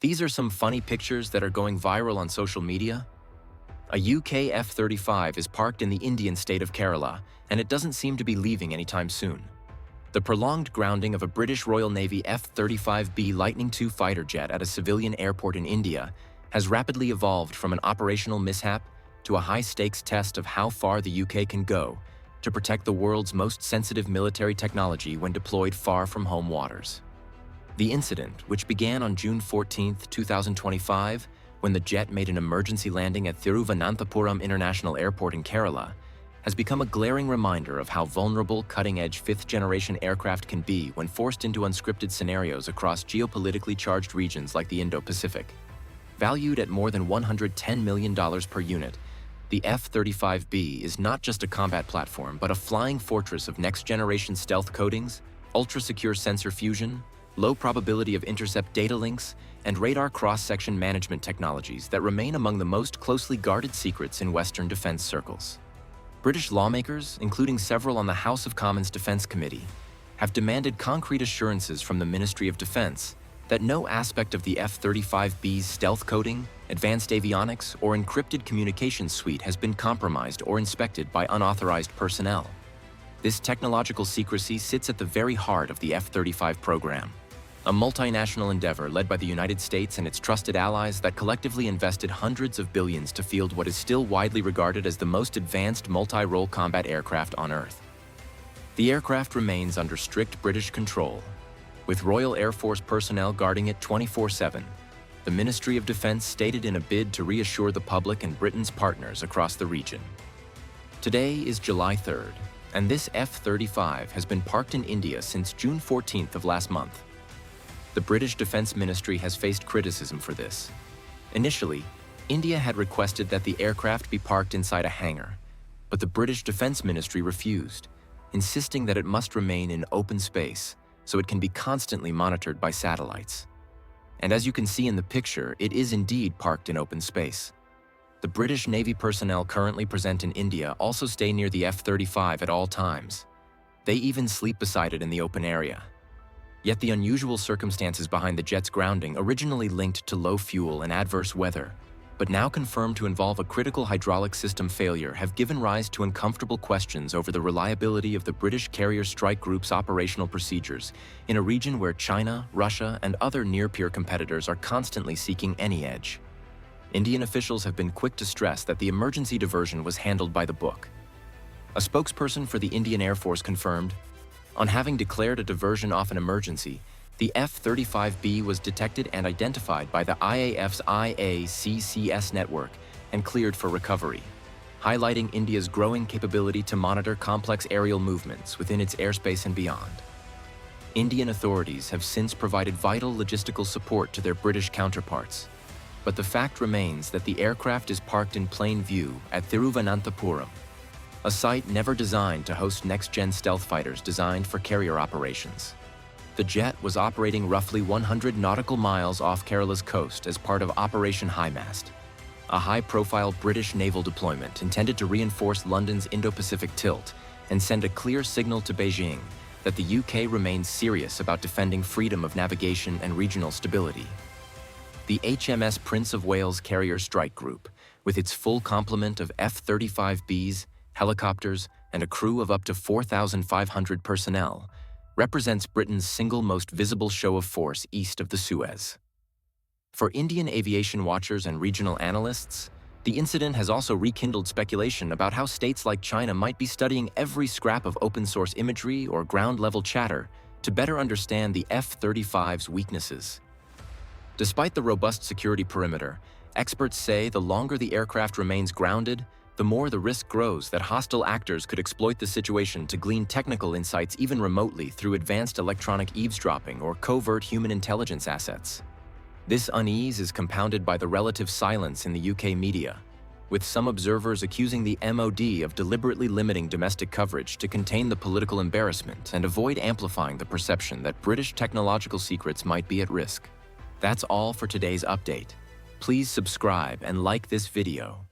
These are some funny pictures that are going viral on social media. A UK F-35 is parked in the Indian state of Kerala, and it doesn't seem to be leaving anytime soon. The prolonged grounding of a British Royal Navy F-35B Lightning II fighter jet at a civilian airport in India has rapidly evolved from an operational mishap to a high-stakes test of how far the UK can go to protect the world's most sensitive military technology when deployed far from home waters. The incident, which began on June 14, 2025, when the jet made an emergency landing at Thiruvananthapuram International Airport in Kerala, has become a glaring reminder of how vulnerable cutting-edge fifth-generation aircraft can be when forced into unscripted scenarios across geopolitically charged regions like the Indo-Pacific. Valued at more than $110 million per unit, the F-35B is not just a combat platform, but a flying fortress of next-generation stealth coatings, ultra-secure sensor fusion, low probability of intercept data links, and radar cross-section management technologies that remain among the most closely guarded secrets in Western defense circles. British lawmakers, including several on the House of Commons Defense Committee, have demanded concrete assurances from the Ministry of Defense that no aspect of the F-35B's stealth coating, advanced avionics, or encrypted communications suite has been compromised or inspected by unauthorized personnel. This technological secrecy sits at the very heart of the F-35 program, a multinational endeavor led by the United States and its trusted allies that collectively invested hundreds of billions to field what is still widely regarded as the most advanced multi-role combat aircraft on Earth. The aircraft remains under strict British control, with Royal Air Force personnel guarding it 24/7, the Ministry of Defense stated in a bid to reassure the public and Britain's partners across the region. Today is July 3rd, and this F-35 has been parked in India since June 14th of last month. The British Defense Ministry has faced criticism for this. Initially, India had requested that the aircraft be parked inside a hangar, but the British Defense Ministry refused, insisting that it must remain in open space so it can be constantly monitored by satellites. And as you can see in the picture, it is indeed parked in open space. The British Navy personnel currently present in India also stay near the F-35 at all times. They even sleep beside it in the open area. Yet the unusual circumstances behind the jet's grounding, originally linked to low fuel and adverse weather, but now confirmed to involve a critical hydraulic system failure, have given rise to uncomfortable questions over the reliability of the British Carrier Strike Group's operational procedures in a region where China, Russia, and other near-peer competitors are constantly seeking any edge. Indian officials have been quick to stress that the emergency diversion was handled by the book. A spokesperson for the Indian Air Force confirmed, on having declared a diversion off an emergency, the F-35B was detected and identified by the IAF's IACCS network and cleared for recovery, highlighting India's growing capability to monitor complex aerial movements within its airspace and beyond. Indian authorities have since provided vital logistical support to their British counterparts, but the fact remains that the aircraft is parked in plain view at Thiruvananthapuram, a site never designed to host next-gen stealth fighters designed for carrier operations. The jet was operating roughly 100 nautical miles off Kerala's coast as part of Operation Highmast, a high-profile British naval deployment intended to reinforce London's Indo-Pacific tilt and send a clear signal to Beijing that the UK remains serious about defending freedom of navigation and regional stability. The HMS Prince of Wales Carrier Strike Group, with its full complement of F-35Bs, helicopters, and a crew of up to 4,500 personnel, represents Britain's single most visible show of force east of the Suez. For Indian aviation watchers and regional analysts, the incident has also rekindled speculation about how states like China might be studying every scrap of open-source imagery or ground-level chatter to better understand the F-35's weaknesses. Despite the robust security perimeter, experts say the longer the aircraft remains grounded, the more the risk grows that hostile actors could exploit the situation to glean technical insights even remotely through advanced electronic eavesdropping or covert human intelligence assets. This unease is compounded by the relative silence in the UK media, with some observers accusing the MOD of deliberately limiting domestic coverage to contain the political embarrassment and avoid amplifying the perception that British technological secrets might be at risk. That's all for today's update. Please subscribe and like this video.